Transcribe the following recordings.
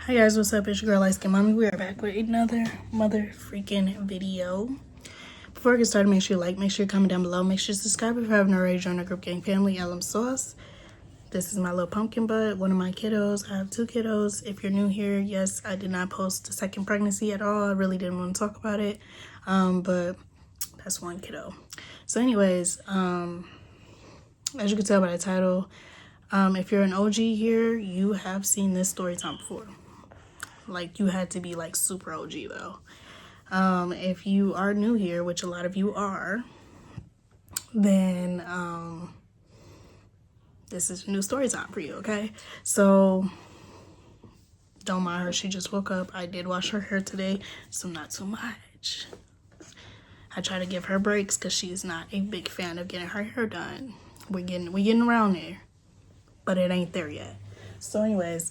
Hi guys, what's up? It's your girl Light Skin Mommy. We are back with another mother freaking video. Before I get started, make sure you like, make sure you comment down below, make sure you subscribe if you haven't already. Join our group gang family, LM Sauce. This is my little pumpkin butt, one of my kiddos. I have 2 kiddos. If you're new here, yes, I did not post a second pregnancy at all. I really didn't want to talk about it, but that's one kiddo. So anyways, as you can tell by the title, if you're an OG here, you have seen this story time before. Like, you had to be like super OG though. If you are new here, which a lot of you are, then this is new story time for you, okay? So don't mind her, she just woke up. I did wash her hair today, so not too much. I try to give her breaks because she's not a big fan of getting her hair done. We're getting around there, but it ain't there yet. So anyways,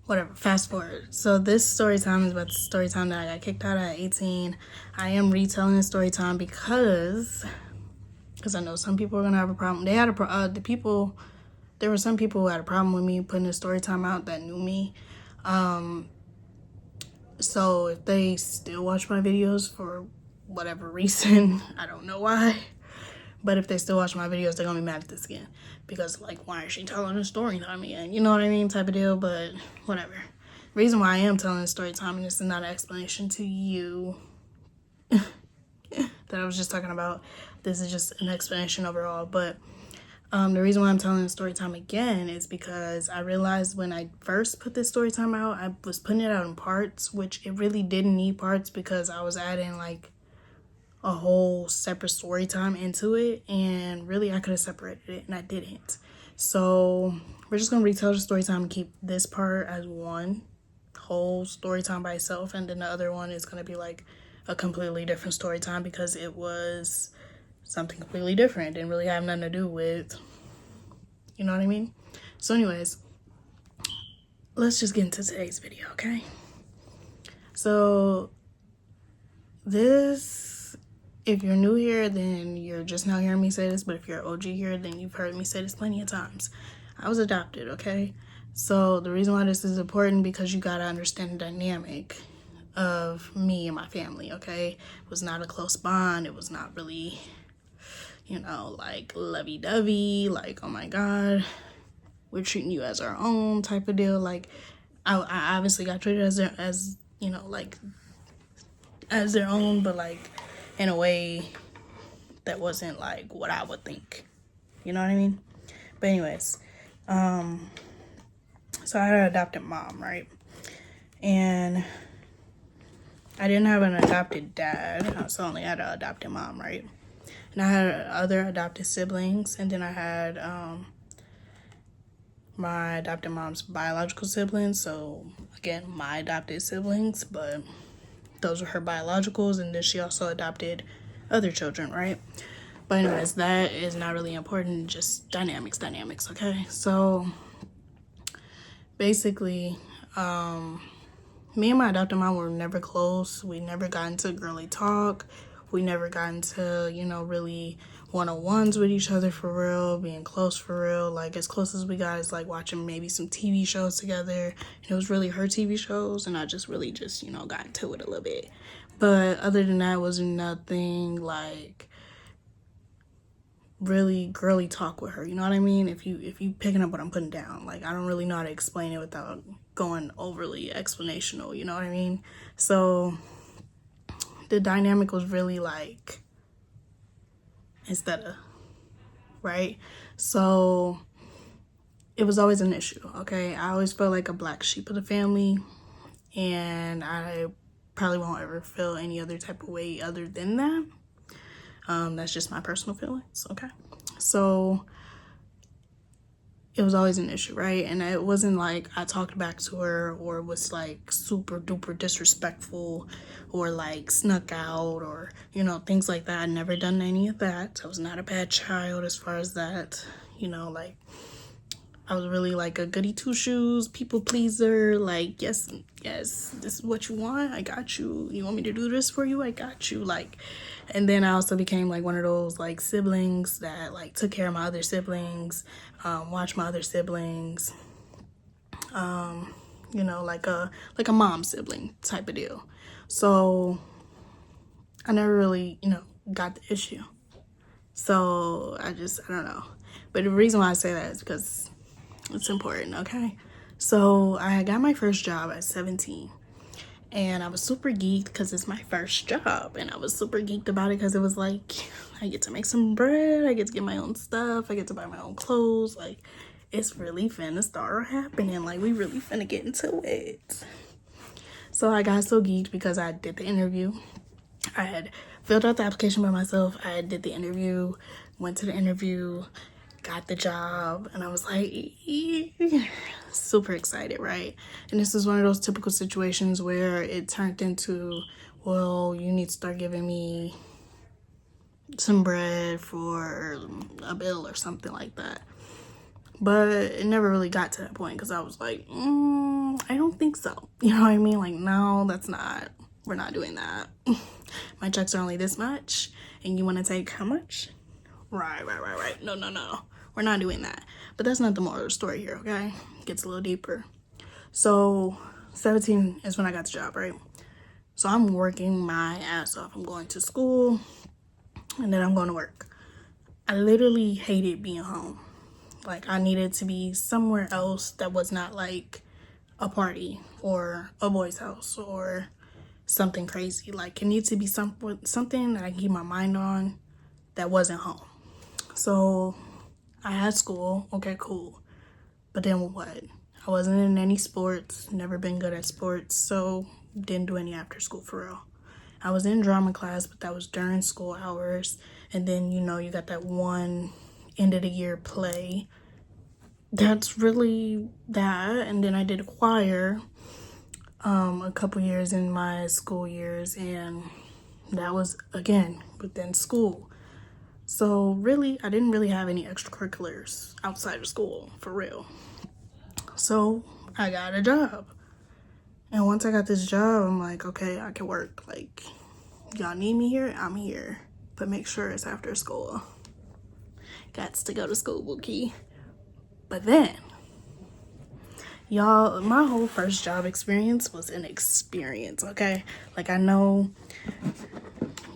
whatever, fast forward. So this story time is about the story time that I got kicked out at 18. I am retelling the story time because I know some people are gonna have a problem. There were some people who had a problem with me putting the story time out that knew me. So if they still watch my videos for whatever reason, I don't know why, but if they still watch my videos, they're gonna be mad at this again because, like, why is she telling a story time again? You know what I mean, type of deal. But whatever. Reason why I am telling a story time, and this is not an explanation to you that I was just talking about. This is just an explanation overall. But the reason why I'm telling the story time again is because I realized when I first put this story time out, I was putting it out in parts, which it really didn't need parts because I was adding like a whole separate story time into it, and really I could have separated it, and I didn't. So we're just gonna retell the story time and keep this part as one whole story time by itself, and then the other one is gonna be like a completely different story time because it was something completely different. Didn't really have nothing to do with, you know what I mean? So anyways, let's just get into today's video, okay? So this, if you're new here, then you're just now hearing me say this, but if you're OG here, then you've heard me say this plenty of times. I was adopted, okay? So the reason why this is important, because you gotta understand the dynamic of me and my family, okay? It was not a close bond. It was not really, you know, like lovey-dovey, like, oh my God, we're treating you as our own type of deal. Like, I obviously got treated as you know, like, as their own, but like in a way that wasn't like what I would think, you know what I mean? But anyways, so I had an adopted mom, right? And I didn't have an adopted dad, so I only had an adopted mom, right? And I had other adopted siblings, and then I had my adopted mom's biological siblings. So again, my adopted siblings, but those were her biologicals, and then she also adopted other children, right? But anyways, that is not really important, just dynamics, okay? So basically, me and my adopted mom were never close. We never got into girly talk. We never got into, you know, really one-on-ones with each other for real, being close for real. Like, as close as we got is like watching maybe some TV shows together. And it was really her TV shows, and I just really just, you know, got into it a little bit. But other than that, it was nothing like really girly talk with her, you know what I mean? If you picking up what I'm putting down, like, I don't really know how to explain it without going overly explanational, you know what I mean? So the dynamic was really like instead of, right? So it was always an issue, okay? I always felt like a black sheep of the family, and I probably won't ever feel any other type of way other than that. That's just my personal feelings, okay? So it was always an issue, right? And it wasn't like I talked back to her or was like super duper disrespectful or like snuck out or, you know, things like that. I never done any of that. I was not a bad child as far as that, you know, like, I was really like a goody two shoes, people pleaser, like, yes, this is what you want, I got you. You want me to do this for you? I got you. Like, and then I also became like one of those like siblings that like took care of my other siblings. watch my other siblings, you know, like a mom sibling type of deal. So I never really, you know, got the issue. So I don't know. But the reason why I say that is because it's important, okay? So I got my first job at 17. And I was super geeked because it's my first job. And I was super geeked about it because it was like, I get to make some bread. I get to get my own stuff. I get to buy my own clothes. Like, it's really finna start happening. Like, we really finna get into it. So I got so geeked because I did the interview. I had filled out the application by myself. I did the interview, went to the interview, got the job, and I was like, super excited, right? And this is one of those typical situations where it turned into, well, you need to start giving me some bread for a bill or something like that. But it never really got to that point because I was like, I don't think so. You know what I mean? Like, no, we're not doing that. My checks are only this much, and you want to take how much? Right. No. We're not doing that. But that's not the moral of the story here, okay? It gets a little deeper. So 17 is when I got the job, right? So I'm working my ass off. I'm going to school, and then I'm going to work. I literally hated being home. Like, I needed to be somewhere else that was not like a party or a boy's house or something crazy. Like, it needs to be something that I can keep my mind on that wasn't home. So I had school. Okay, cool. But then what? I wasn't in any sports, never been good at sports, so didn't do any after school for real. I was in drama class, but that was during school hours. And then, you know, you got that one end of the year play. That's really that. And then I did choir a couple years in my school years, and that was again within school. So really, I didn't really have any extracurriculars outside of school, for real. So I got a job. And once I got this job, I'm like, okay, I can work. Like, y'all need me here, I'm here. But make sure it's after school. Gots to go to school, Bookie. But then, y'all, my whole first job experience was an experience, okay? Like, I know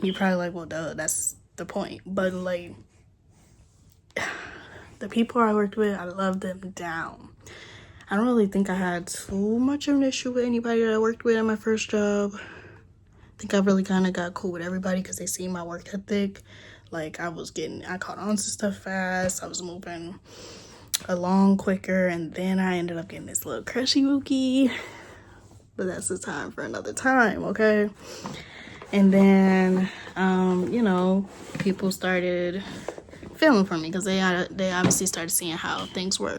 you're probably like, well, duh, that's the point. But, like, the people I worked with, I loved them down. I don't really think I had too much of an issue with anybody that I worked with at my first job. I think I really kind of got cool with everybody because they see my work ethic. Like, I caught on to stuff fast. I was moving along quicker, and then I ended up getting this little crushy Wookie. But that's the time for another time, okay? And then, you know, people started feeling for me because they obviously started seeing how things were.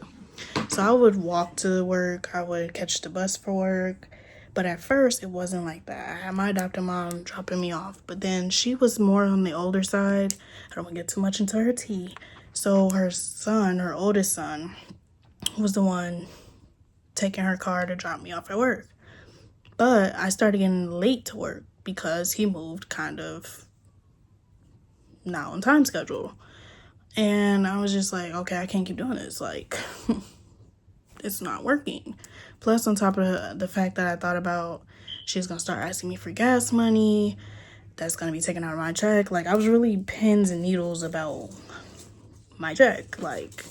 So I would walk to work, I would catch the bus for work, but at first it wasn't like that. I had my adopted mom dropping me off, but then she was more on the older side. I don't want to get too much into her tea. So her oldest son, was the one taking her car to drop me off at work. But I started getting late to work because he moved kind of not on time schedule. And I was just like, okay, I can't keep doing this. Like, it's not working. Plus, on top of the fact that I thought about she's going to start asking me for gas money, that's going to be taken out of my check. Like, I was really pins and needles about my check. Like,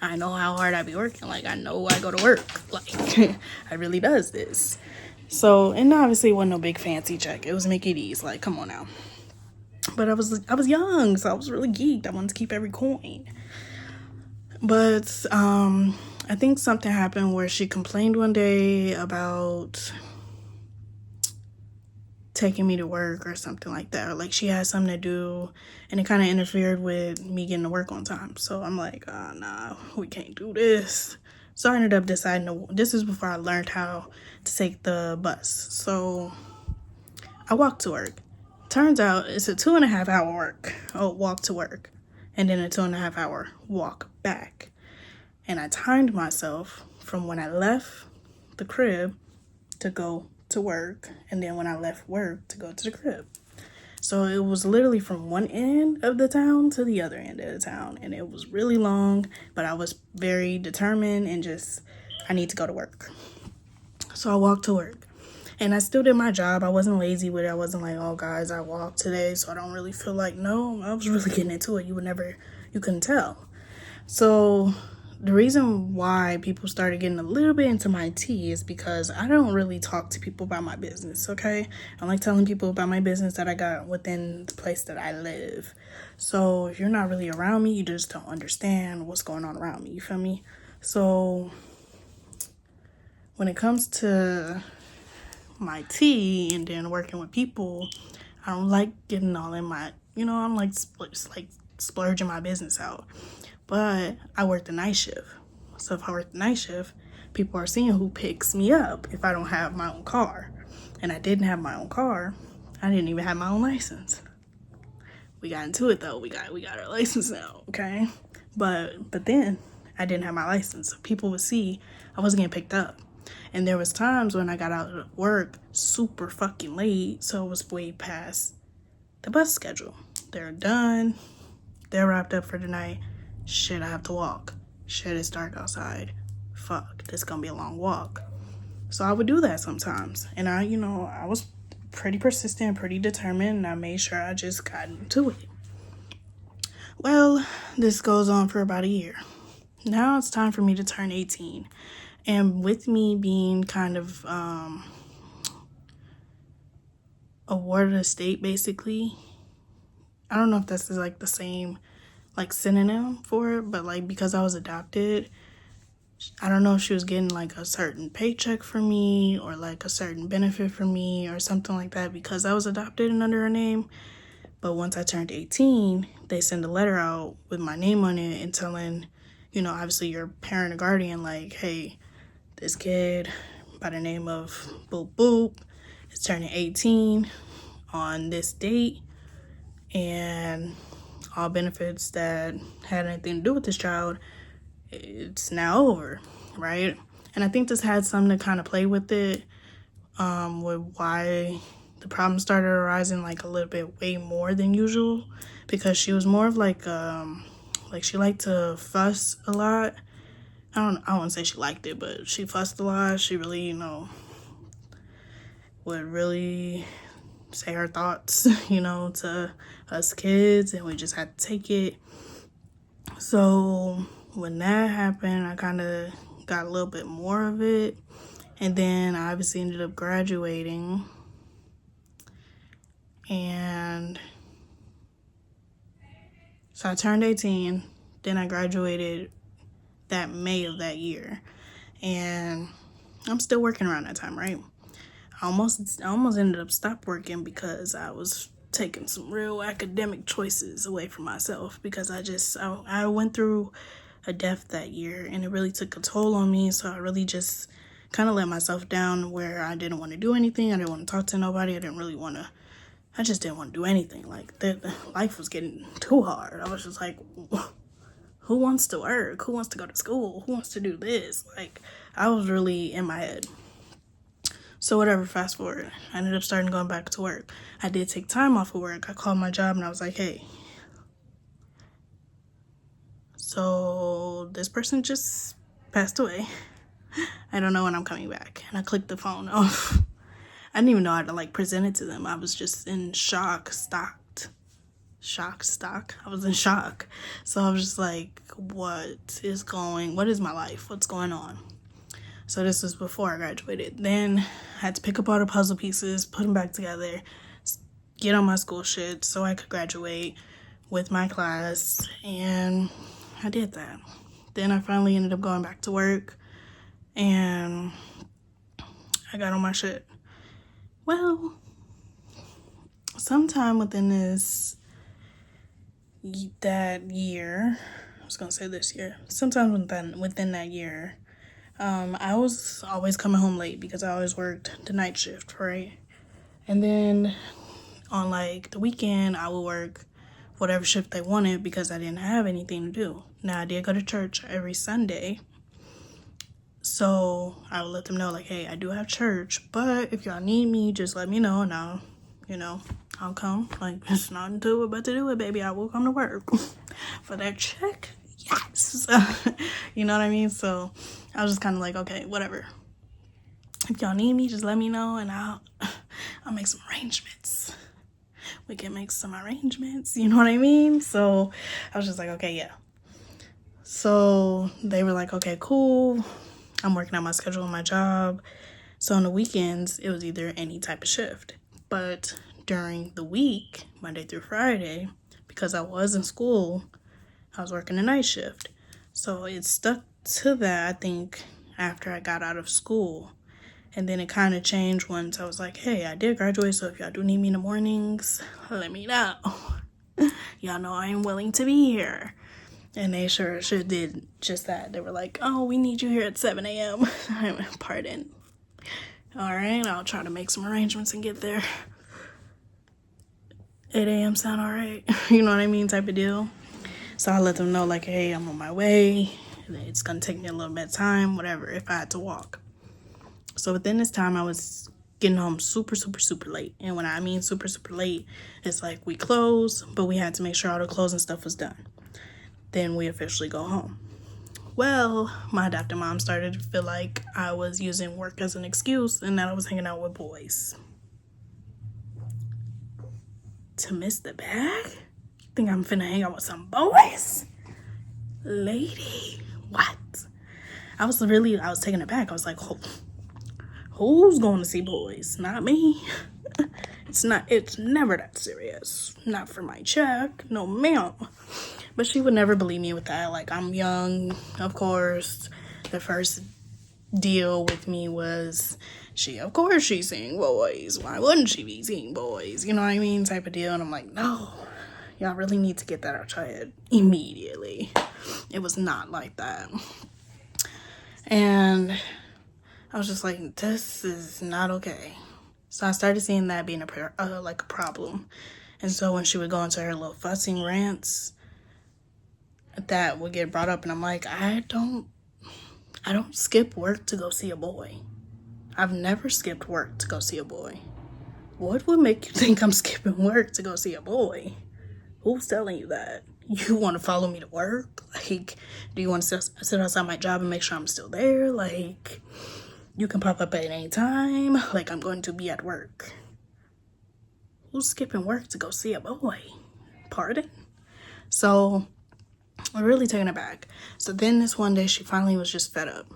I know how hard I be working. Like, I know I go to work. Like, I really does this. So, and obviously it wasn't no big fancy check. It was Mickey D's. Like, come on now. But I was young, so I was really geeked. I wanted to keep every coin. But I think something happened where she complained one day about taking me to work or something like that. Or like she had something to do, and it kind of interfered with me getting to work on time. So I'm like, nah, we can't do this. So I ended up deciding this is before I learned how to take the bus. So I walked to work. Turns out it's a 2.5 hour walk to work, and then a 2.5 hour walk back. And I timed myself from when I left the crib to go to work, and then when I left work to go to the crib. So it was literally from one end of the town to the other end of the town. And it was really long, but I was very determined and just, I need to go to work. So I walked to work. And I still did my job. I wasn't lazy with it. I wasn't like, oh, guys, I walked today, so I don't really feel like, no, I was really getting into it. You couldn't tell. So the reason why people started getting a little bit into my tea is because I don't really talk to people about my business, okay? I like telling people about my business that I got within the place that I live. So if you're not really around me, you just don't understand what's going on around me, you feel me? So when it comes to my tea and then working with people, I don't like getting all in my, I'm like splurging my business out. But I work the night shift. So if I work the night shift, people are seeing who picks me up if I don't have my own car. And I didn't have my own car. I didn't even have my own license. We got into it though. We got our license now, okay? But then I didn't have my license. So people would see I wasn't getting picked up. And there was times when I got out of work super fucking late, so it was way past the bus schedule. They're done. They're wrapped up for the night. Shit, I have to walk. Shit, it's dark outside. Fuck, this gonna be a long walk. So I would do that sometimes. And I was pretty persistent, pretty determined, and I made sure I just got into it. Well, this goes on for about a year. Now it's time for me to turn 18. And with me being kind of a ward of the state, basically, I don't know if this is like the same like synonym for it, but like because I was adopted, I don't know if she was getting like a certain paycheck for me or like a certain benefit for me or something like that because I was adopted and under her name. But once I turned 18, they send a letter out with my name on it and telling, obviously your parent or guardian, like, hey, this kid by the name of Boop Boop is turning 18 on this date, and all benefits that had anything to do with this child, it's now over, right? And I think this had something to kind of play with it, with why the problem started arising like a little bit way more than usual, because she was more of like she liked to fuss a lot. I wouldn't say she liked it, but she fussed a lot. She really, would really say her thoughts, to us kids, and we just had to take it. So when that happened, I kind of got a little bit more of it. And then I obviously ended up graduating. And so I turned 18. Then I graduated that May of that year. And I'm still working around that time, right? I almost ended up stop working because I was taking some real academic choices away from myself, because I went through a death that year and it really took a toll on me. So I really just kind of let myself down where I didn't want to do anything. I didn't want to talk to nobody. I just didn't want to do anything. Like the life was getting too hard. I was just like, who wants to work? Who wants to go to school? Who wants to do this? Like, I was really in my head. So whatever, fast forward, I ended up starting going back to work. I did take time off of work. I called my job and I was like, hey, so this person just passed away. I don't know when I'm coming back. And I clicked the phone off. I didn't even know how to like present it to them. I was just in shock. I was in shock. So I was just like, what is my life? What's going on? So this was before I graduated. Then I had to pick up all the puzzle pieces, put them back together, get on my school shit so I could graduate with my class. And I did that. Then I finally ended up going back to work and I got on my shit. Well, sometime within that year, I was gonna say this year, sometime within that year, I was always coming home late because I always worked the night shift, right? And then on like the weekend, I would work whatever shift they wanted because I didn't have anything to do. Now I did go to church every Sunday, so I would let them know like, hey, I do have church, but if y'all need me, just let me know and I'll I'll come. Like, it's nothing to it but to do it, baby. I will come to work for that check. Yes. You know what I mean? So I was just kind of like, okay, whatever. If y'all need me, just let me know, and I'll make some arrangements. We can make some arrangements. You know what I mean? So I was just like, okay, yeah. So they were like, okay, cool. I'm working on my schedule and my job. So on the weekends, it was either any type of shift. But during the week, Monday through Friday, because I was in school, I was working a night shift. So it stuck to that, I think, after I got out of school. And then it kind of changed once I was like, hey, I did graduate, so if y'all do need me in the mornings, let me know. Y'all know I am willing to be here. And they sure did just that. They were like, oh, we need you here at 7 a.m. Pardon. All right, I'll try to make some arrangements and get there. 8 a.m. sound all right? You know what I mean, type of deal. So I let them know, like, hey, I'm on my way. It's going to take me a little bit of time, whatever, if I had to walk. So within this time, I was getting home super, super, super late. And when I mean super, super late, it's like we close, but we had to make sure all the closing stuff was done. Then we officially go home. Well, my adopted mom started to feel like I was using work as an excuse and that I was hanging out with boys. To miss the bag? Think I'm finna hang out with some boys? Lady, what? I was taken aback. I was like, who's going to see boys? Not me. It's never that serious. Not for my check. No, ma'am. But she would never believe me with that. Like, I'm young, of course. The first deal with me was of course she's seeing boys. Why wouldn't she be seeing boys? You know what I mean? Type of deal. And I'm like, no, y'all really need to get that out your head immediately. It was not like that. And I was just like, this is not okay. So I started seeing that being a problem. And so when she would go into her little fussing rants, that would get brought up, and I'm like, I don't skip work to go see a boy. I've never skipped work to go see a boy. What would make you think I'm skipping work to go see a boy? Who's telling you that? You want to follow me to work? Like, do you want to sit outside my job and make sure I'm still there? Like, you can pop up at any time. Like, I'm going to be at work. Who's skipping work to go see a boy? Pardon? So I'm really taken aback. So then this one day, she finally was just fed up.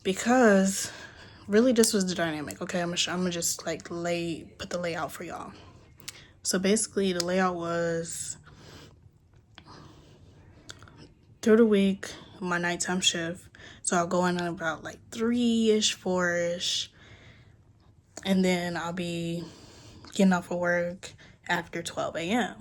Because really this was the dynamic. Okay, I'm gonna just like put the layout for y'all. So basically the layout was through the week, my nighttime shift. So I'll go in at about like 3-ish, 4-ish. And then I'll be getting off of work after 12 a.m.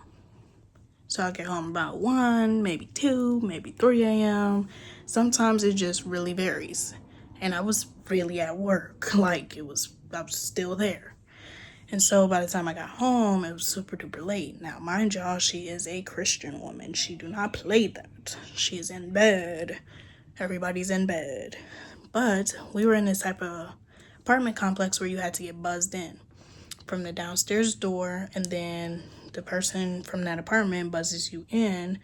So I'll get home about 1, maybe 2, maybe 3 a.m. Sometimes it just really varies. And I was really at work. Like, I was still there. And so by the time I got home, it was super duper late. Now, mind y'all, she is a Christian woman. She do not play that. She is in bed. Everybody's in bed. But we were in this type of apartment complex where you had to get buzzed in from the downstairs door, and then the person from that apartment buzzes you in,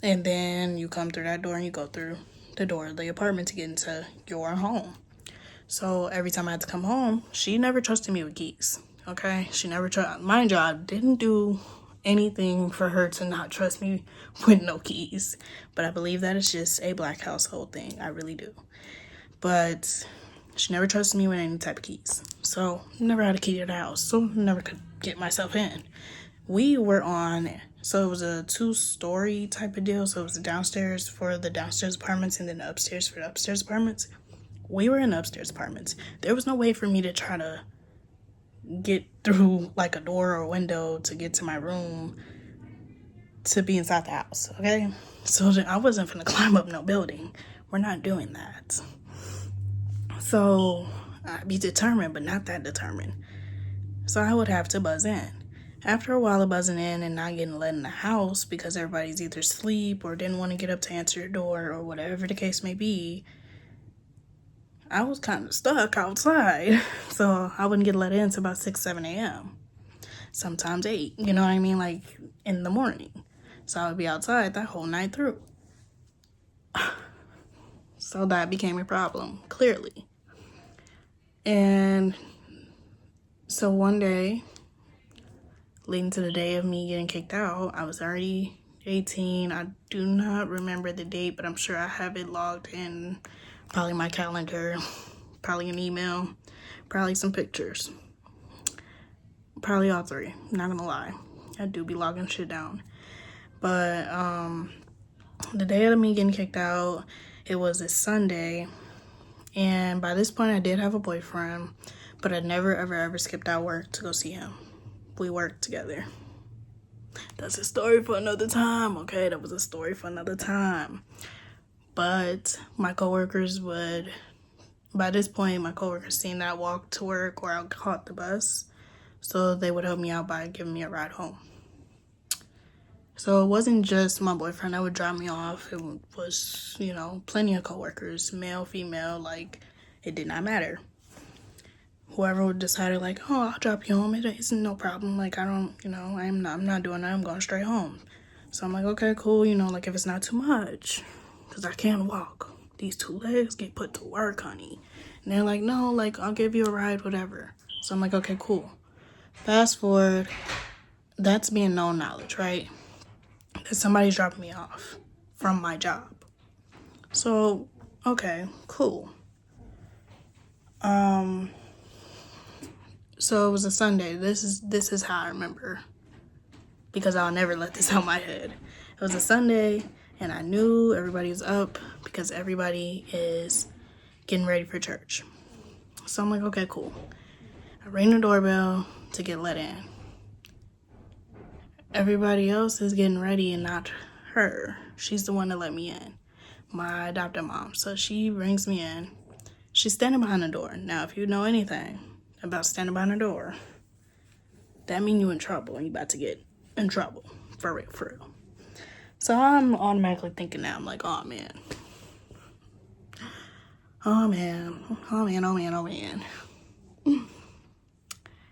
and then you come through that door and you go through the door of the apartment to get into your home. So every time I had to come home, she never trusted me with keys. Okay, she never trusted. Mind you, I didn't do anything for her to not trust me with no keys, but I believe that it's just a Black household thing. I really do. But she never trusted me with any type of keys. So never had a key to the house. So never could get myself in. We were so it was a 2-story type of deal. So it was the downstairs for the downstairs apartments and then the upstairs for the upstairs apartments. We were in the upstairs apartments. There was no way for me to try to get through like a door or a window to get to my room to be inside the house, okay? So I wasn't finna climb up no building. We're not doing that. So I'd be determined, but not that determined. So I would have to buzz in. After a while of buzzing in and not getting let in the house because everybody's either asleep or didn't want to get up to answer your door or whatever the case may be, I was kind of stuck outside. So I wouldn't get let in until about 6, 7 a.m. sometimes 8, you know what I mean, like in the morning. So I would be outside that whole night through. So that became a problem, clearly. And so one day, leading to the day of me getting kicked out, I was already 18. I do not remember the date, but I'm sure I have it logged in probably my calendar, probably an email, probably some pictures. Probably all 3, not gonna lie. I do be logging shit down. But the day of me getting kicked out, it was a Sunday. And by this point, I did have a boyfriend, but I never, ever skipped out work to go see him. We worked together. That's a story for another time, okay? That was a story for another time. But my coworkers would, by this point, my coworkers seen that I walked to work or I caught the bus. So they would help me out by giving me a ride home. So it wasn't just my boyfriend that would drop me off. It was, you know, plenty of coworkers, male, female, like, it did not matter. Whoever decided, like, oh, I'll drop you home, it's no problem. Like, I don't, you know, I'm not doing that. I'm going straight home. So I'm like, okay, cool. You know, like, if it's not too much, because I can't walk. These 2 legs get put to work, honey. And they're like, no, like, I'll give you a ride, whatever. So I'm like, okay, cool. Fast forward, that's being known knowledge, right? That somebody's dropping me off from my job. So, okay, cool. So it was a Sunday. This is how I remember, because I'll never let this out my head. It was a Sunday, and I knew everybody was up because everybody is getting ready for church. So I'm like, okay, cool. I ring the doorbell to get let in. Everybody else is getting ready and not her. She's the one that let me in, my adopted mom. So she brings me in. She's standing behind the door. Now, if you know anything about standing behind the door, that means you in trouble and you about to get in trouble. For real, for real. So I'm automatically thinking now, I'm like, oh man. Oh man. Oh man, oh man, oh man.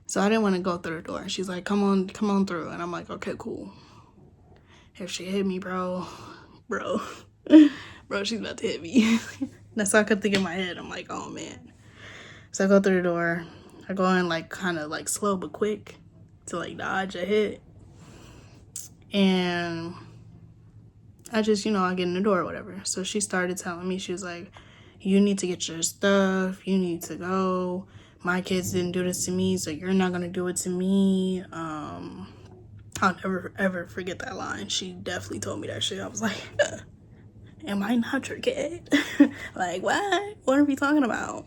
So I didn't want to go through the door. And she's like, come on through. And I'm like, okay, cool. If she hit me, bro, she's about to hit me. That's all I could think in my head. I'm like, oh man. So I go through the door. I go in like kind of like slow but quick to like dodge a hit. And I just, you know, I get in the door or whatever. So she started telling me, she was like, you need to get your stuff. You need to go. My kids didn't do this to me, so you're not going to do it to me. I'll never, ever forget that line. She definitely told me that shit. I was like, am I not your kid? Like, what? What are we talking about?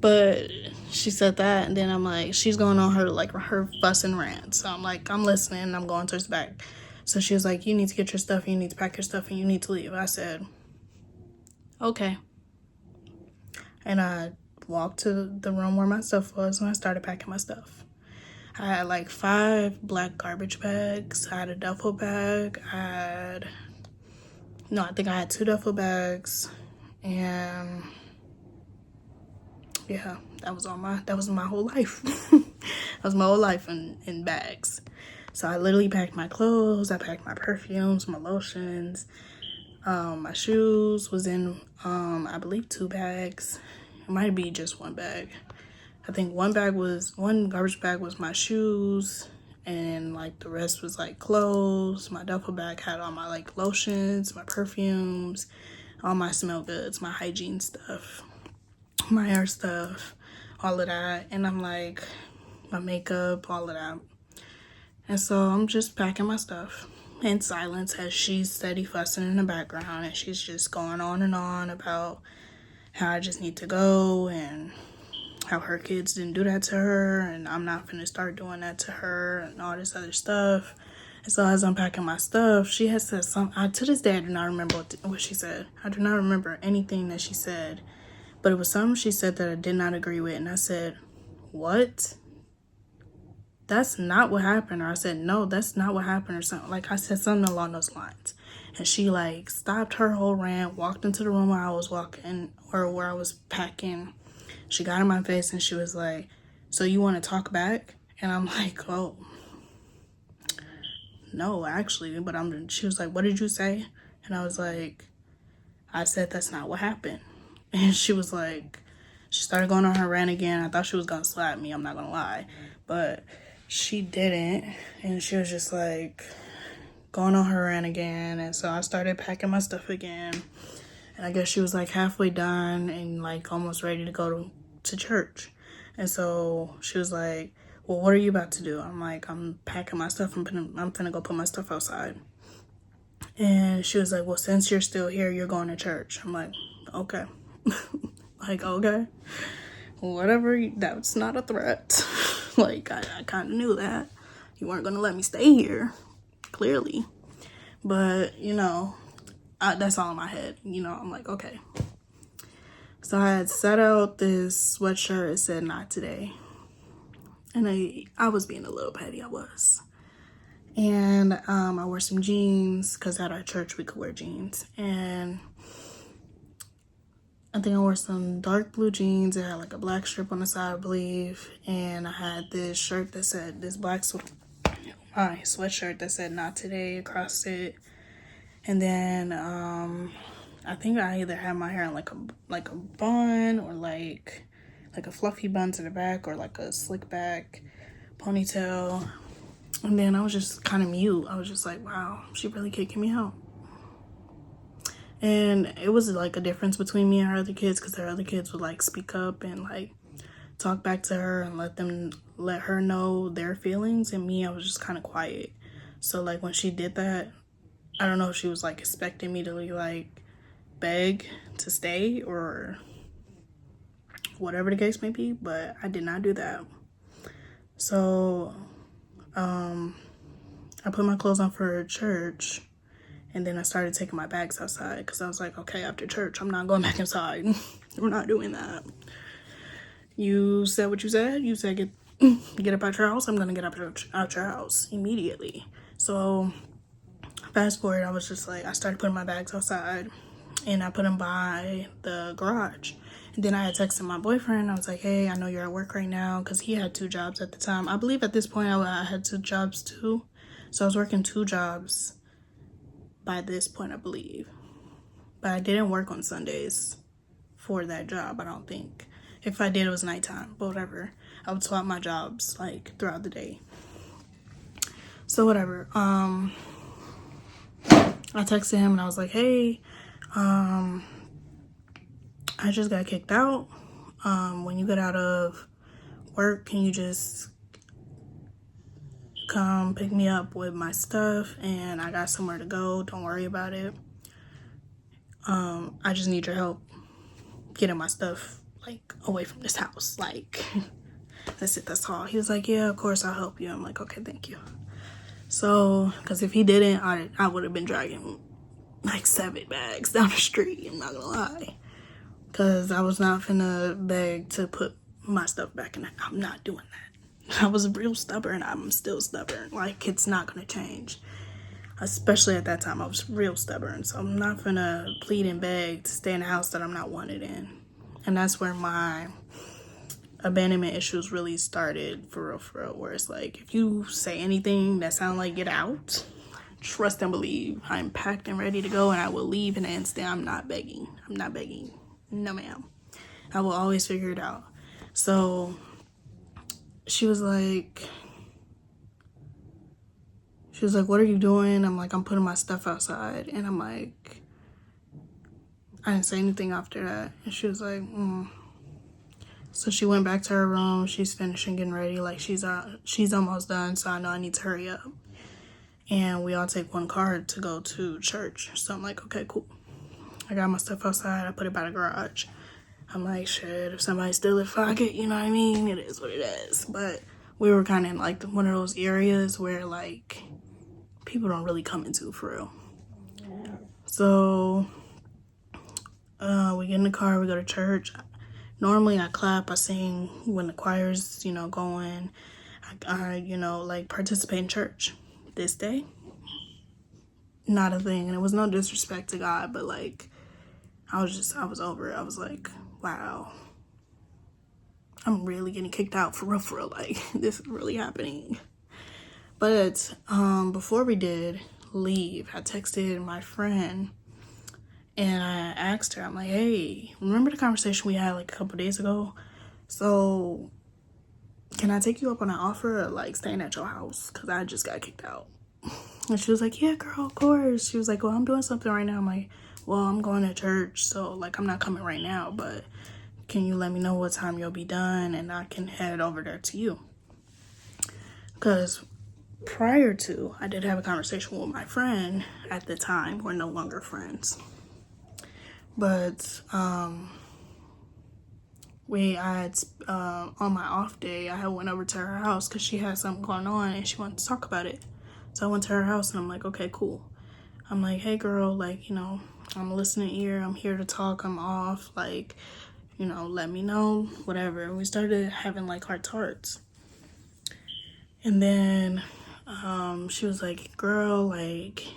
But she said that, and then I'm like, she's going on her, like, her fuss and rant. So I'm like, I'm listening, I'm going to her back. So she was like, you need to get your stuff, you need to pack your stuff, and you need to leave. I said, okay. And I walked to the room where my stuff was, and I started packing my stuff. I had like 5 black garbage bags. I had a duffel bag. I think I had 2 duffel bags. And yeah, that was my whole life. That was my whole life in bags. So I literally packed my clothes, I packed my perfumes, my lotions, my shoes was in, I believe 2 bags. It might be just 1 bag. I think one garbage bag was my shoes, and like the rest was like clothes. My duffel bag had all my like lotions, my perfumes, all my smell goods, my hygiene stuff, my hair stuff, all of that. And I'm like, my makeup, all of that. And so I'm just packing my stuff in silence as she's steady fussing in the background, and she's just going on and on about how I just need to go and how her kids didn't do that to her, and I'm not gonna start doing that to her, and all this other stuff. And so as I'm packing my stuff, she has said something. To this day, I do not remember what she said. I do not remember anything that she said, but it was something she said that I did not agree with, and I said, what? That's not what happened. Or I said, no, that's not what happened, or something. Like I said something along those lines. And she like stopped her whole rant, walked into the room where I was walking, or where I was packing. She got in my face and she was like, so you want to talk back? And I'm like, oh, no, actually. But she was like, what did you say? And I was like, I said that's not what happened. And she was like, she started going on her rant again. I thought she was going to slap me, I'm not going to lie. But she didn't. And she was just like going on her rant again. And so I started packing my stuff again. And I guess she was like halfway done and like almost ready to go to church. And so she was like, well, what are you about to do? I'm like, I'm packing my stuff. I'm finna go put my stuff outside. And she was like, well, since you're still here, you're going to church. I'm like, okay. Like, okay. Whatever. That's not a threat. Like, I kind of knew that. You weren't going to let me stay here. Clearly. But, you know, that's all in my head. You know, I'm like, okay. So I had set out this sweatshirt. It said, not today. And I was being a little petty. I was. And I wore some jeans because at our church we could wear jeans. And I think I wore some dark blue jeans. It had like a black strip on the side, I believe. And I had this shirt that said, this black sweatshirt that said not today across it. And then I think I either had my hair in like a bun or like a fluffy bun to the back or like a slick back ponytail. And then I was just kind of mute. I was just like, wow, she really kicking me out. And it was like a difference between me and her other kids because her other kids would like speak up and like talk back to her and let her know their feelings. And me, I was just kind of quiet. So like when she did that, I don't know if she was like expecting me to like beg to stay or whatever the case may be, but I did not do that. So I put my clothes on for church, and then I started taking my bags outside because I was like, okay, after church, I'm not going back inside. We're not doing that. You said what you said. You said get up out your house. I'm gonna get up out your house immediately. So fast forward, I was just like, I started putting my bags outside, and I put them by the garage. And then I had texted my boyfriend. I was like, hey, I know you're at work right now, because he had 2 jobs at the time. I believe at this point I had 2 jobs too. So I was working 2 jobs by this point, I believe. But I didn't work on Sundays for that job, I don't think. If I did, it was nighttime, but whatever. I would swap my jobs like throughout the day. So whatever. I texted him and I was like, hey, I just got kicked out. When you get out of work, can you just come pick me up with my stuff? And I got somewhere to go. Don't worry about it. I just need your help getting my stuff like away from this house. Like, that's it. That's all. He was like, yeah, of course I'll help you. I'm like, okay, thank you. So, because if he didn't, I would have been dragging like 7 bags down the street. I'm not gonna lie. Because I was not finna beg to put my stuff back in. I'm not doing that. I was real stubborn. I'm still stubborn. Like, it's not gonna change. Especially at that time, I was real stubborn. So I'm not finna plead and beg to stay in a house that I'm not wanted in. And that's where my abandonment issues really started, for real, where it's like, if you say anything that sounds like get out, trust and believe, I'm packed and ready to go, and I will leave in an instant. I'm not begging. No, ma'am. I will always figure it out. So she was like, what are you doing? I'm like, I'm putting my stuff outside. And I'm like, I didn't say anything after that. And she was like, So she went back to her room. She's finishing getting ready. Like, she's almost done. So I know I need to hurry up. And we all take one car to go to church. So I'm like, okay, cool. I got my stuff outside. I put it by the garage. I'm like, shit, if somebody steal it, fuck it. You know what I mean? It is what it is. But we were kind of in like one of those areas where like people don't really come into, for real. So we get in the car. We go to church. Normally I clap. I sing when the choir's, going. I like participate in church. This day, not a thing. And it was no disrespect to God, but like, I was over it. I was like, wow, I'm really getting kicked out for real, like this is really happening. But before we did leave, I texted my friend and I asked her, I'm like, hey, remember the conversation we had like a couple days ago? So can I take you up on an offer of like staying at your house? Because I just got kicked out. And she was like, yeah, girl, of course. She was like, well, I'm doing something right now. I'm like, well, I'm going to church, so like I'm not coming right now, but can you let me know what time you'll be done and I can head over there to you? Because prior to, I did have a conversation with my friend at the time. We're no longer friends. But on my off day, I had went over to her house because she had something going on and she wanted to talk about it. So I went to her house and I'm like, okay, cool. I'm like, hey girl, like, you know, I'm a listening ear. I'm here to talk. I'm off. Like, you know, let me know, whatever. And we started having like heart-to-hearts. And then she was like, girl, like,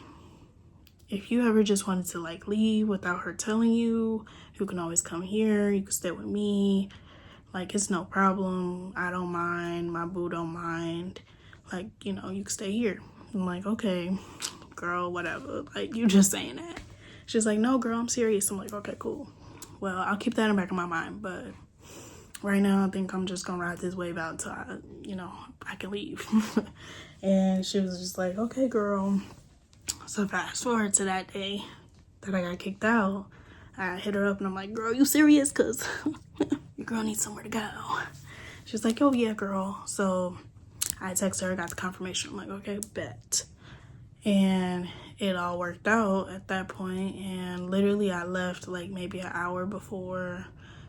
if you ever just wanted to like leave without her telling you, you can always come here. You can stay with me. Like, it's no problem. I don't mind. My boo don't mind. Like, you know, you can stay here. I'm like, okay, girl, whatever. Like, you just saying that. She's like, no, girl, I'm serious. I'm like, okay, cool. Well, I'll keep that in the back of my mind. But right now, I think I'm just going to ride this wave out until I can leave. And she was just like, okay, girl. So fast forward to that day that I got kicked out. I hit her up and I'm like, girl, you serious? Because your girl needs somewhere to go. She was like, oh, yeah, girl. So I texted her, got the confirmation. I'm like, okay, bet. And it all worked out at that point. And literally I left like maybe an hour before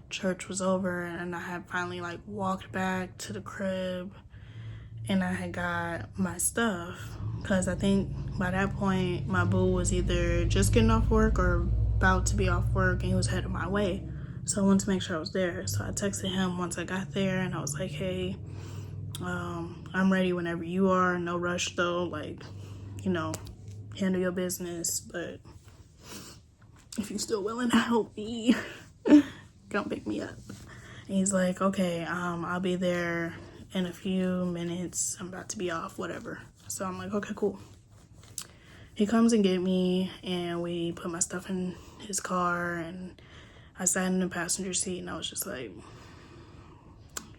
church was over. And I had finally like walked back to the crib. And I had got my stuff. Because I think by that point, my boo was either just getting off work or about to be off work. And he was headed my way. So I wanted to make sure I was there. So I texted him once I got there. And I was like, hey, I'm ready whenever you are. No rush though. Like, you know, handle your business. But if you're still willing to help me, come pick me up. And he's like, okay, I'll be there in a few minutes. I'm about to be off, whatever. So I'm like, okay, cool. He comes and get me, and we put my stuff in his car, and I sat in the passenger seat, and I was just like,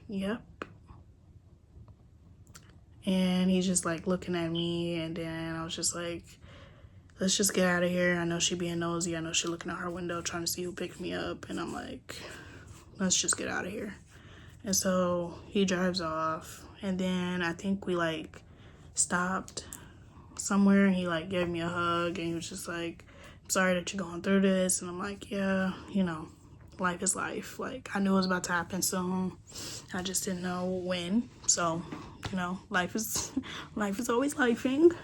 yep. And he's just like looking at me, and then I was just like, let's just get out of here. I know she being nosy. I know she looking out her window trying to see who picked me up, and I'm like, let's just get out of here. And so he drives off, and then I think we like stopped somewhere, and he like gave me a hug, and he was just like, I'm sorry that you're going through this. And I'm like, yeah, you know, life is life. Like, I knew it was about to happen soon. I just didn't know when. So, you know, life is always lifing.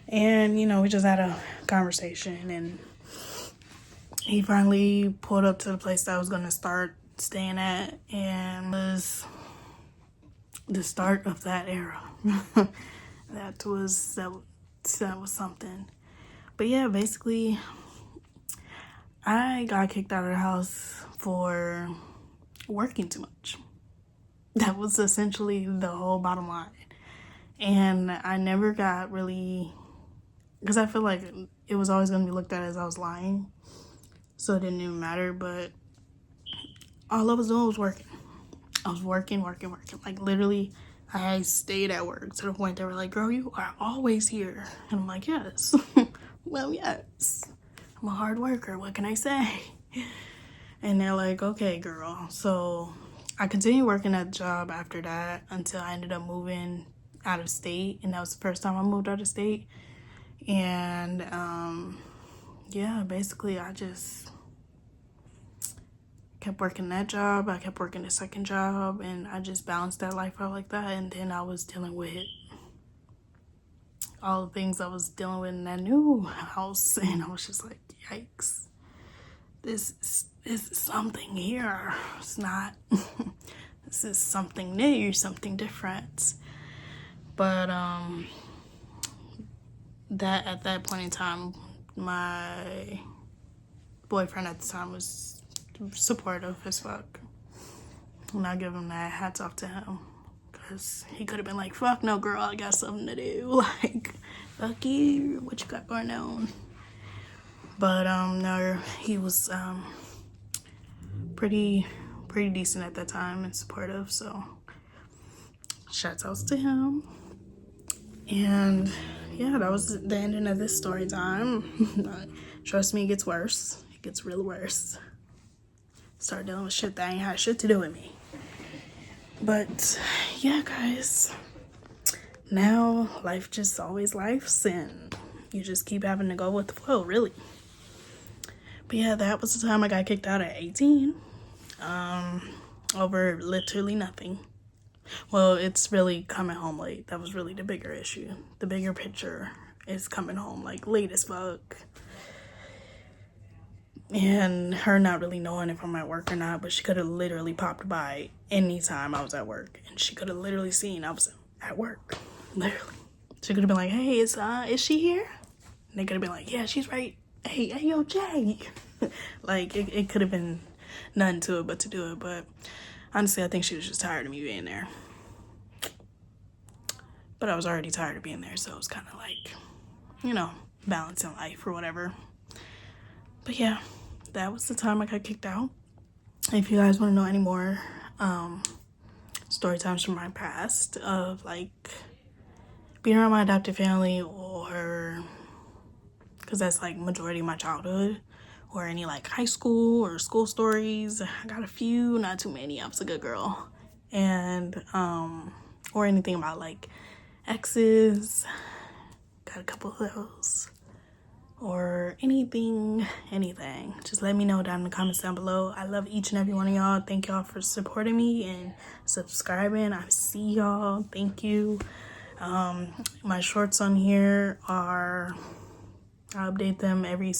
And, you know, we just had a conversation, and he finally pulled up to the place that I was going to start staying at, and it was the start of that era. that was something. But yeah, basically I got kicked out of the house for working too much. That was essentially the whole bottom line. And I never got really, because I feel like it was always going to be looked at as I was lying, so it didn't even matter. But all I was doing was working. I was working. Like, literally, I stayed at work to the point they were like, girl, you are always here. And I'm like, yes. Well, yes. I'm a hard worker. What can I say? And they're like, okay, girl. So I continued working at the job after that until I ended up moving out of state. And that was the first time I moved out of state. And, yeah, basically I just kept working that job. I kept working the second job, and I just balanced that life out like that. And then I was dealing with all the things I was dealing with in that new house, and I was just like, yikes, this is something here. It's not. This is something new, something different. But that at that point in time, my boyfriend at the time was supportive as fuck. And I'll give him that. Hats off to him. Because he could have been like, fuck no, girl, I got something to do. Like, fuck you, what you got going on? But, no, he was, pretty decent at that time and supportive, so shouts outs to him. And yeah, that was the ending of this story time. Trust me, it gets worse. It gets real worse. Start dealing with shit that ain't had shit to do with me. But yeah, guys, now life just always lifes, and you just keep having to go with the flow, really. But yeah, that was the time I got kicked out at 18. Over literally nothing. Well, it's really coming home late. That was really the bigger issue. The bigger picture is coming home like late as fuck. And her not really knowing if I'm at work or not, but she could have literally popped by anytime I was at work. And she could have literally seen I was at work. Literally. She could have been like, hey, is she here? And they could have been like, yeah, she's right. Hey, yo, Jay. Like, it could have been nothing to it but to do it. But honestly, I think she was just tired of me being there. But I was already tired of being there, so it was kind of like, you know, balancing life or whatever. But yeah, that was the time I got kicked out. If you guys want to know any more story times from my past of like being around my adopted family, or because that's like majority of my childhood, or any like high school or school stories, I got a few, not too many. I was a good girl. And or anything about like exes, got a couple of those, or anything, just let me know down in the comments down below. I love each and every one of y'all. Thank y'all for supporting me and subscribing. I see y'all. Thank you. My shorts on here are, I update them every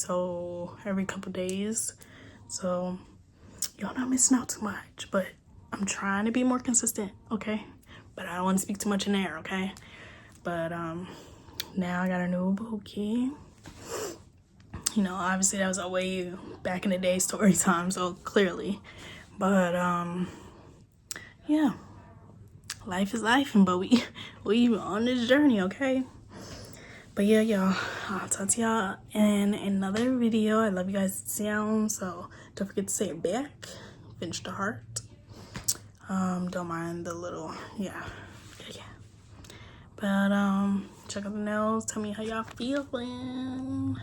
couple days, so y'all not missing out too much. But I'm trying to be more consistent, okay? But I don't want to speak too much in there, okay? But now I got a new bouquet. You know, obviously that was a way back in the day story time, so clearly. But yeah, life is life, but we on this journey, okay? But yeah, y'all, I'll talk to y'all in another video. I love you guys down, so don't forget to say it back. Finish the heart. Don't mind the little, yeah. But check out the nails. Tell me how y'all feeling.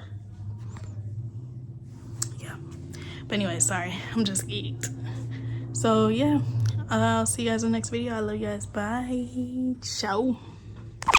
Yeah. But anyway, sorry, I'm just geeked. So yeah, I'll see you guys in the next video. I love you guys. Bye. Ciao.